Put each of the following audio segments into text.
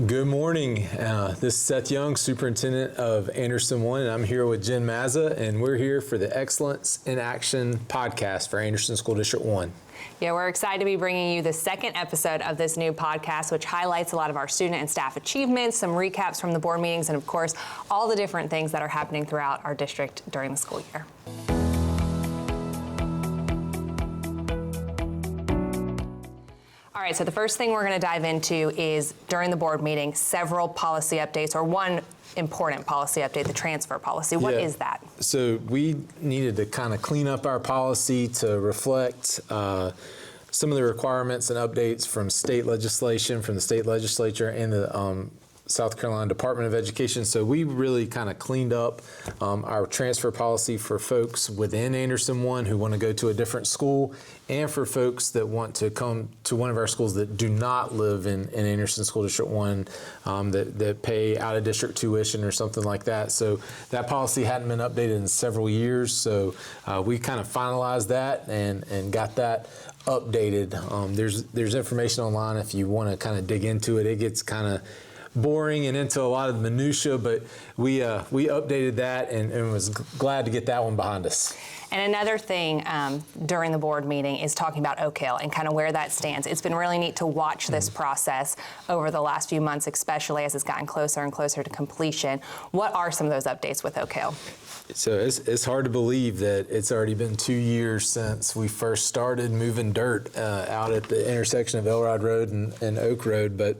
Good morning. This is Seth Young, Superintendent of Anderson One, and I'm here with Jen Mazza, and we're here for the Excellence in Action podcast for Anderson School District 1. Yeah, we're excited to be bringing you the second episode of this new podcast, which highlights a lot of our student and staff achievements, some recaps from the board meetings, and of course, all the different things that are happening throughout our district during the school year. All right, so the first thing we're going to dive into is, during the board meeting, several policy updates, or one important policy update, the transfer policy. What is that? So we needed to kind of clean up our policy to reflect some of the requirements and updates from state legislation, from the state legislature and the South Carolina Department of Education. So we really kind of cleaned up our transfer policy for folks within Anderson One who want to go to a different school, and for folks that want to come to one of our schools that do not live in Anderson School District 1, that pay out-of-district tuition or something like that. So that policy hadn't been updated in several years, so we kind of finalized that and got that updated. There's information online if you want to kind of dig into it. It gets kind of boring and into a lot of the minutia, but we updated that and was glad to get that one behind us. And another thing during the board meeting is talking about Oak Hill and kind of where that stands. It's been really neat to watch this process over the last few months, especially as it's gotten closer and closer to completion. What are some of those updates with Oak Hill? So it's hard to believe that it's already been 2 years since we first started moving dirt out at the intersection of Elrod Road and Oak Road, but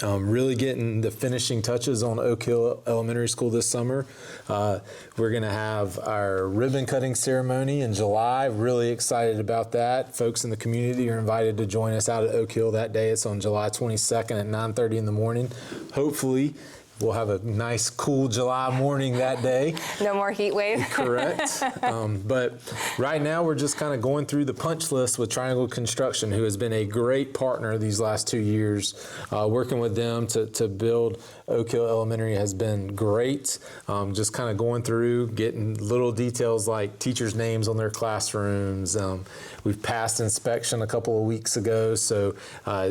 really getting the finishing touches on Oak Hill Elementary School this summer. We're going to have our ribbon cutting ceremony in July. Really excited about that. Folks in the community are invited to join us out at Oak Hill that day. It's on July 22nd at 9:30 in the morning. Hopefully, we'll have a nice, cool July morning that day. No more heat wave. Correct. But right now, we're just kind of going through the punch list with Triangle Construction, who has been a great partner these last 2 years. Working with them to build Oak Hill Elementary has been great. Just kind of going through, getting little details like teachers' names on their classrooms. We've passed inspection a couple of weeks ago, so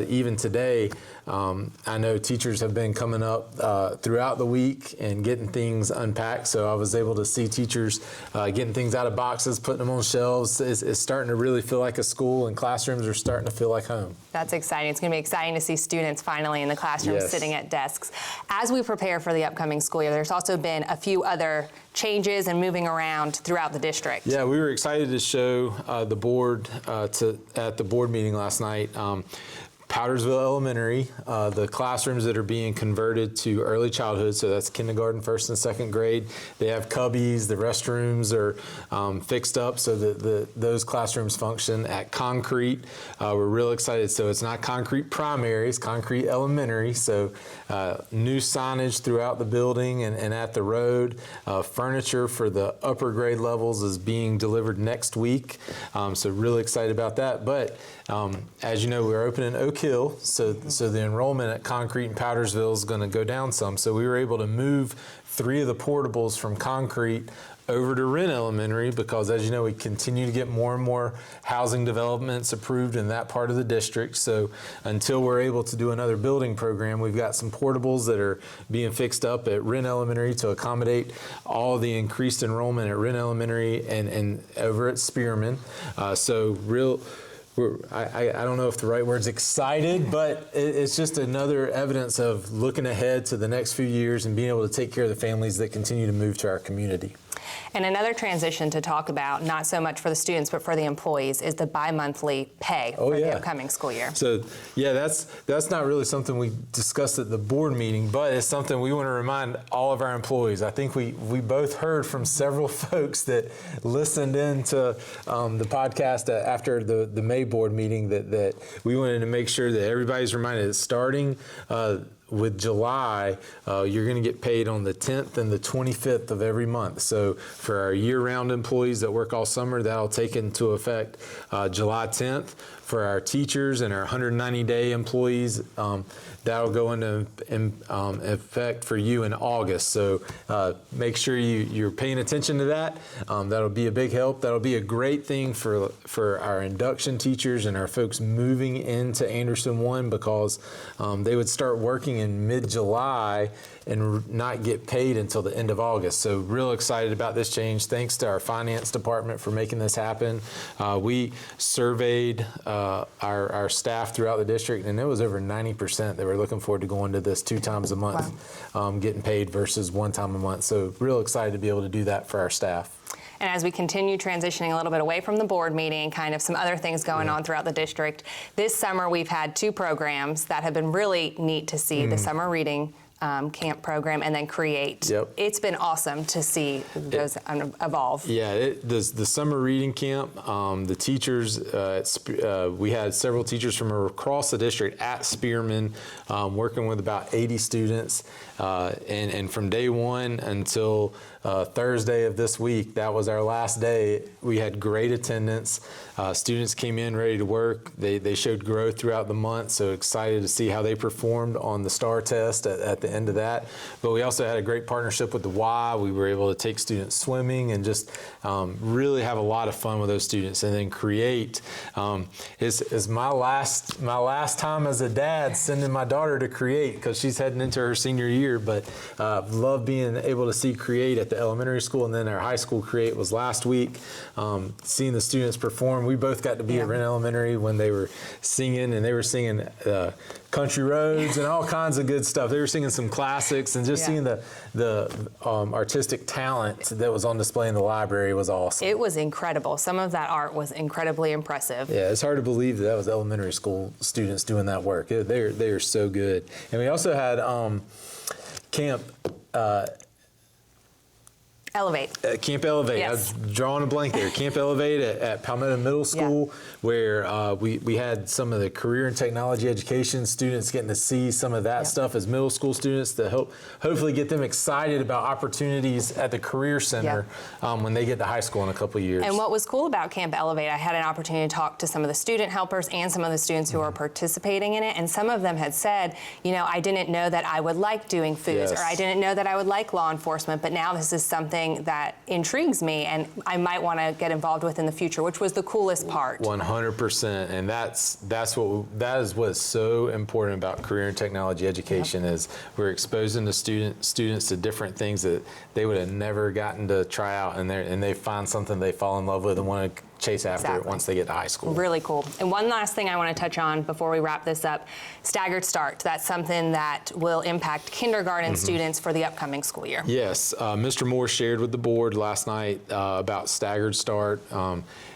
even today, I know teachers have been coming up throughout the week and getting things unpacked. So I was able to see teachers getting things out of boxes, putting them on shelves. It's starting to really feel like a school, and classrooms are starting to feel like home. That's exciting. It's going to be exciting to see students finally in the classroom sitting at desks. As we prepare for the upcoming school year, there's also been a few other changes and moving around throughout the district. Yeah, we were excited to show the board at the board meeting last night. Powdersville Elementary, the classrooms that are being converted to early childhood, so that's kindergarten, first and second grade. They have cubbies, the restrooms are fixed up so that those classrooms function at concrete. We're real excited. So it's not concrete primary, it's concrete elementary. So new signage throughout the building and at the road. Furniture for the upper grade levels is being delivered next week. So really excited about that. But as you know, we're opening Oak Hill, so the enrollment at Concrete and Powdersville is going to go down some. So we were able to move 3 of the portables from Concrete over to Wren Elementary because, as you know, we continue to get more and more housing developments approved in that part of the district. So until we're able to do another building program, we've got some portables that are being fixed up at Wren Elementary to accommodate all the increased enrollment at Wren Elementary and over at Spearman. I don't know if the right word's excited, but it's just another evidence of looking ahead to the next few years and being able to take care of the families that continue to move to our community. And another transition to talk about, not so much for the students, but for the employees, is the bi-monthly pay for the upcoming school year. So, that's not really something we discussed at the board meeting, but it's something we want to remind all of our employees. I think we both heard from several folks that listened in to the podcast after the May board meeting that we wanted to make sure that everybody's reminded that starting with July, you're going to get paid on the 10th and the 25th of every month. So for our year-round employees that work all summer, that'll take into effect July 10th. For our teachers and our 190-day employees, that'll go into effect for you in August. So make sure you're paying attention to that. That'll be a big help. That'll be a great thing for our induction teachers and our folks moving into Anderson 1, because they would start working in mid-July and not get paid until the end of August. So real excited about this change. Thanks to our finance department for making this happen. We surveyed our staff throughout the district, and it was over 90% that were looking forward to going to this 2 times a month, getting paid versus 1 time a month. So real excited to be able to do that for our staff. And as we continue transitioning a little bit away from the board meeting, kind of some other things going on throughout the district, this summer we've had 2 programs that have been really neat to see, the summer reading camp program and then Create. Yep. It's been awesome to see those evolve. Yeah, the summer reading camp, the teachers, we had several teachers from across the district at Spearman working with about 80 students. And from day 1 until Thursday of this week, that was our last day. We had great attendance. Students came in ready to work. They showed growth throughout the month, so excited to see how they performed on the STAR test at the end of that. But we also had a great partnership with the Y. We were able to take students swimming and just really have a lot of fun with those students. And then Create is my last time as a dad sending my daughter to Create, because she's heading into her senior year. But love being able to see Create at the elementary school, and then our high school Create was last week. Seeing the students perform. We both got to be at Wren Elementary when they were singing, and they were singing Country Roads and all kinds of good stuff. They were singing some classics, and just seeing the artistic talent that was on display in the library was awesome. It was incredible. Some of that art was incredibly impressive. Yeah, it's hard to believe that was elementary school students doing that work. They are so good. And we also had Camp Elevate. Camp Elevate. Yes. I was drawing a blank there. Camp Elevate at Palmetto Middle School, where we had some of the career and technology education students getting to see some of that stuff as middle school students, to hopefully get them excited about opportunities at the Career Center when they get to high school in a couple of years. And what was cool about Camp Elevate, I had an opportunity to talk to some of the student helpers and some of the students who are participating in it, and some of them had said, I didn't know that I would like doing foods, or I didn't know that I would like law enforcement, but now this is something that intrigues me and I might want to get involved with in the future, which was the coolest part. 100%, and that is what's so important about career and technology education is we're exposing the students to different things that they would have never gotten to try out, and they find something they fall in love with and want to chase after it once they get to high school. Really cool. And one last thing I want to touch on before we wrap this up, staggered start. That's something that will impact kindergarten students for the upcoming school year. Yes, Mr. Moore shared with the board last night about staggered start.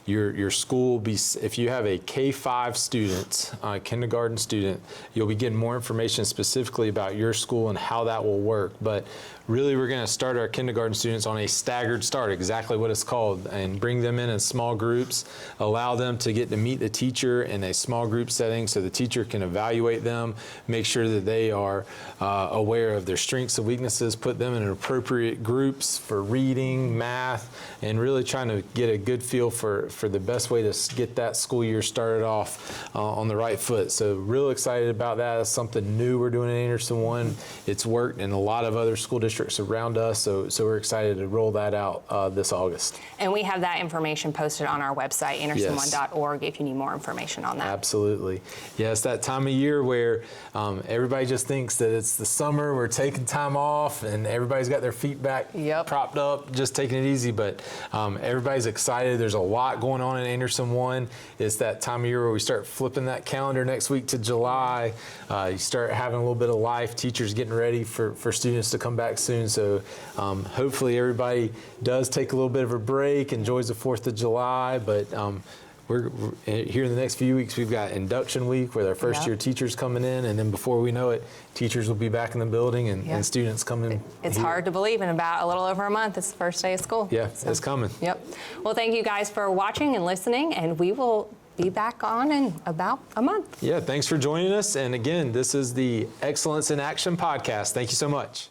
Your school will be, if you have a K-5 student, kindergarten student, you'll be getting more information specifically about your school and how that will work. But really, we're going to start our kindergarten students on a staggered start, exactly what it's called, and bring them in small groups, allow them to get to meet the teacher in a small group setting so the teacher can evaluate them, make sure that they are aware of their strengths and weaknesses, put them in appropriate groups for reading, math, and really trying to get a good feel for the best way to get that school year started off on the right foot. So real excited about that. It's something new we're doing in Anderson 1. It's worked in a lot of other school districts around us, so we're excited to roll that out this August. And we have that information posted on our website, anderson1.org, if you need more information on that. Absolutely. Yeah, it's that time of year where everybody just thinks that it's the summer, we're taking time off, and everybody's got their feet back propped up, just taking it easy, but everybody's excited. There's a lot going on in Anderson 1. It's that time of year where we start flipping that calendar next week to July. You start having a little bit of life, teachers getting ready for students to come back soon, so hopefully everybody does take a little bit of a break, enjoys the 4th of July, but we're here in the next few weeks, we've got induction week with our first year teachers coming in, and then before we know it, teachers will be back in the building and students coming. It's hard to believe in about a little over a month, it's the first day of school. Yeah, so it's coming. Yep. Well, thank you guys for watching and listening, and we will be back on in about a month. Yeah, thanks for joining us. And again, this is the Excellence in Action podcast. Thank you so much.